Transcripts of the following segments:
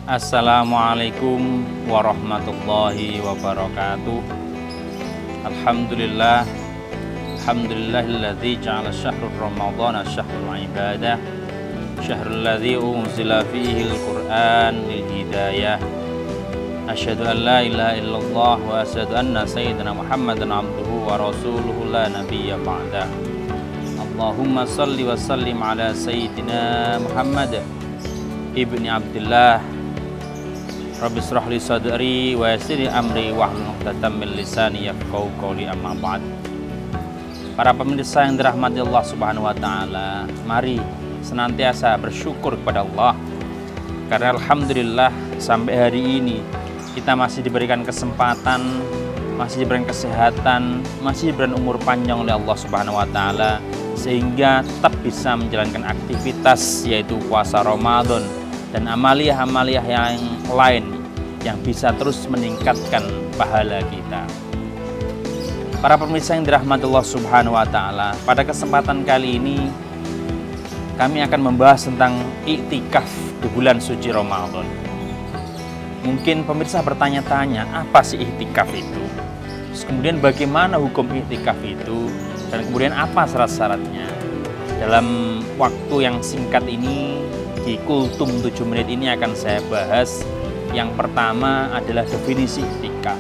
Assalamualaikum warahmatullahi wabarakatuh. Alhamdulillah. Alhamdulillahilladzi ja'ala syahrul ramadhana syahrul ibadah, syahrul ladzi unzila fihi al-Qur'an lil hidayah. Asyhadu an la ilaha illallah wa asyhadu anna sayyidina Muhammadan abduhu wa rasuluhu la nabiyya ba'dah. Allahumma salli wa sallim ala sayyidina Muhammad ibni Abdillah. Rabbi shrah li sadri wa yassir li amri wahlul 'uqdatam min lisani yafqahu qawli, amma ba'd. Para pemirsa yang dirahmati Allah Subhanahu wa taala, mari senantiasa bersyukur kepada Allah. Karena alhamdulillah sampai hari ini kita masih diberikan kesempatan, masih diberikan kesehatan, masih diberikan umur panjang oleh Allah Subhanahu wa taala, sehingga tetap bisa menjalankan aktivitas yaitu puasa Ramadan dan amaliyah-amaliyah yang lain yang bisa terus meningkatkan pahala kita. Para pemirsa yang dirahmati Allah Subhanahu wa taala, pada kesempatan kali ini kami akan membahas tentang iktikaf di bulan suci Ramadan. Mungkin pemirsa bertanya-tanya, apa sih iktikaf itu? Terus kemudian bagaimana hukum iktikaf itu? Dan kemudian apa syarat-syaratnya? Dalam waktu yang singkat ini, di kultum 7 menit ini akan saya bahas. Yang pertama adalah definisi iktikaf.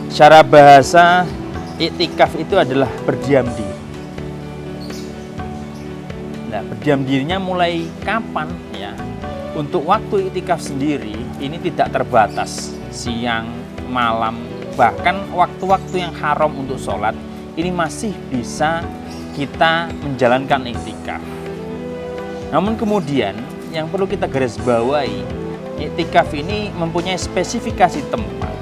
Secara bahasa, iktikaf itu adalah berdiam diri. Nah, berdiam dirinya mulai kapan ya? Untuk waktu iktikaf sendiri ini tidak terbatas siang, malam, bahkan waktu-waktu yang haram untuk sholat ini masih bisa kita menjalankan iktikaf. Namun kemudian yang perlu kita garis bawahi, iktikaf ini mempunyai spesifikasi tempat.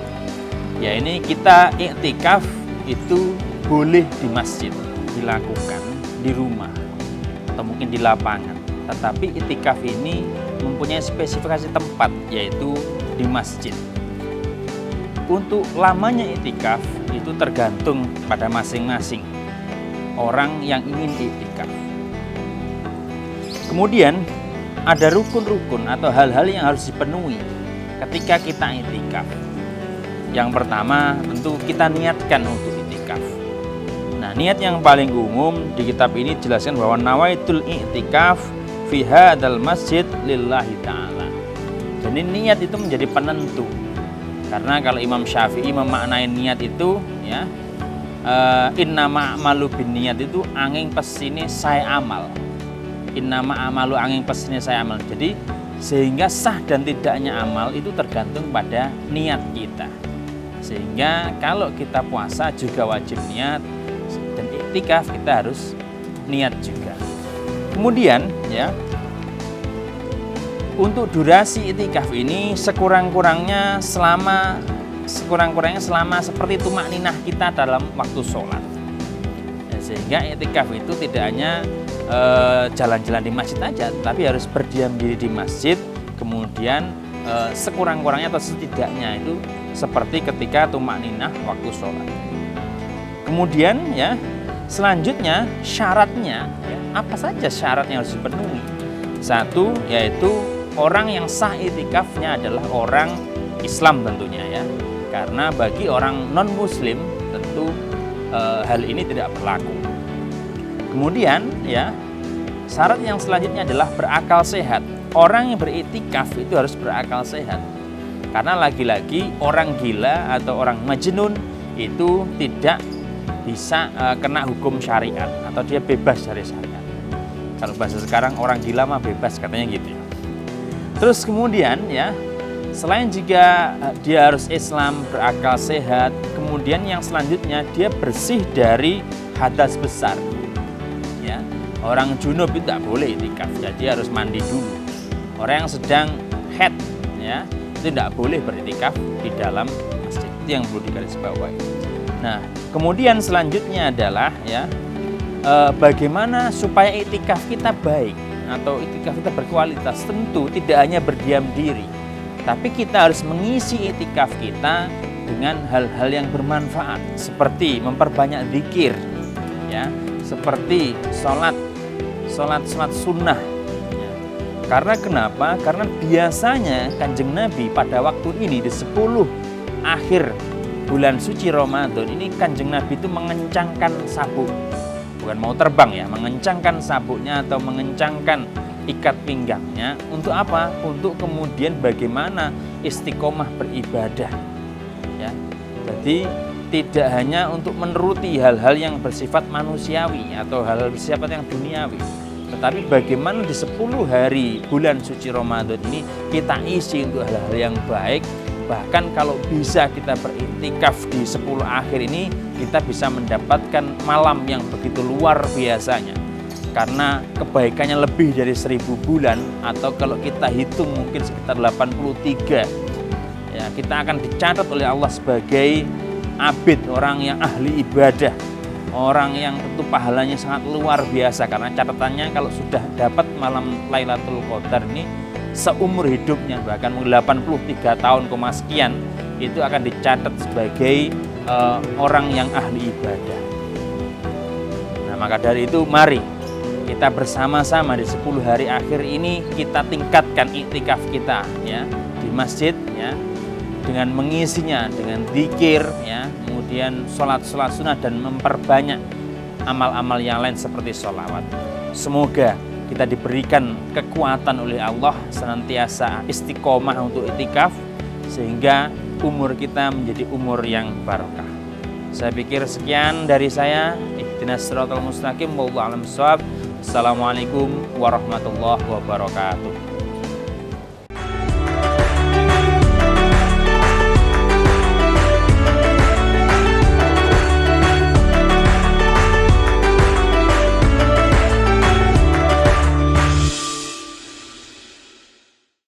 Ya, ini kita iktikaf itu boleh di masjid dilakukan, di rumah atau mungkin di lapangan. Tetapi iktikaf ini mempunyai spesifikasi tempat, yaitu di masjid. Untuk lamanya iktikaf itu tergantung pada masing-masing orang yang ingin iktikaf. Kemudian ada rukun-rukun atau hal-hal yang harus dipenuhi ketika kita iktikaf. Yang pertama tentu kita niatkan untuk iktikaf. Nah, niat yang paling umum di kitab ini jelaskan bahwa nawaitul iktikaf fi hadzal masjid lillahi ta'ala. Jadi niat itu menjadi penentu. Karena kalau Imam Syafi'i memaknai niat itu ya, innama a'malu bin niat itu angin pesine saya amal. Innama amalu angin pesine saya amal. Jadi sehingga sah dan tidaknya amal itu tergantung pada niat kita. Sehingga kalau kita puasa juga wajib niat, dan iktikaf kita harus niat juga. Kemudian ya, untuk durasi iktikaf ini sekurang-kurangnya selama seperti tumakninah kita dalam waktu sholat. Ya, sehingga iktikaf itu tidak hanya jalan-jalan di masjid aja, tapi harus berdiam diri di masjid. Kemudian sekurang-kurangnya atau setidaknya itu seperti ketika tumakninah waktu sholat. Kemudian ya, selanjutnya syaratnya ya, apa saja syarat yang harus dipenuhi? Satu, yaitu orang yang sah iktikafnya adalah orang Islam tentunya ya. Karena bagi orang non-muslim tentu hal ini tidak berlaku. Kemudian ya, syarat yang selanjutnya adalah berakal sehat. Orang yang beriktikaf itu harus berakal sehat. Karena lagi-lagi orang gila atau orang majnun itu tidak bisa kena hukum syariat atau dia bebas dari syariat. Kalau bahasa sekarang orang gila mah bebas katanya gitu. Terus kemudian ya, selain juga dia harus Islam, berakal sehat, kemudian yang selanjutnya dia bersih dari hadas besar. Ya, orang junub itu tidak boleh iktikaf, jadi harus mandi dulu. Orang yang sedang haid ya, itu tidak boleh beriktikaf di dalam masjid. Itu yang perlu digarisbawahi. Nah, kemudian selanjutnya adalah ya, bagaimana supaya iktikaf kita baik atau iktikaf kita berkualitas. Tentu tidak hanya berdiam diri, tapi kita harus mengisi iktikaf kita dengan hal-hal yang bermanfaat, seperti memperbanyak zikir ya, seperti sholat sunnah ya. Karena kenapa? Karena biasanya Kanjeng Nabi pada waktu ini di 10 akhir bulan suci Ramadan ini Kanjeng Nabi itu mengencangkan sabuk. Bukan mau terbang ya, mengencangkan sabuknya atau mengencangkan ikat pinggangnya. Untuk apa? Untuk kemudian bagaimana istiqomah beribadah. Ya. Jadi tidak hanya untuk menuruti hal-hal yang bersifat manusiawi atau hal-hal bersifat yang duniawi, tetapi bagaimana di 10 hari bulan suci Ramadan ini kita isi untuk hal-hal yang baik. Bahkan kalau bisa kita beriktikaf di 10 akhir ini, kita bisa mendapatkan malam yang begitu luar biasanya. Karena kebaikannya lebih dari 1000 bulan, atau kalau kita hitung mungkin sekitar 83. Ya, kita akan dicatat oleh Allah sebagai abid, orang yang ahli ibadah, orang yang tentu pahalanya sangat luar biasa. Karena catatannya kalau sudah dapat malam Lailatul Qadar ini seumur hidupnya, bahkan 83 tahun sekian, itu akan dicatat sebagai orang yang ahli ibadah. Nah, maka dari itu mari kita bersama-sama di 10 hari akhir ini kita tingkatkan iktikaf kita ya di masjid ya, dengan mengisinya dengan zikir ya, kemudian sholat sunnah dan memperbanyak amal-amal yang lain seperti sholawat. Semoga kita diberikan kekuatan oleh Allah senantiasa istiqomah untuk iktikaf sehingga umur kita menjadi umur yang barokah. Saya pikir sekian dari saya. Ihdinas siratal mustaqim wallahu a'lam bishawab. Assalamualaikum warahmatullahi wabarakatuh.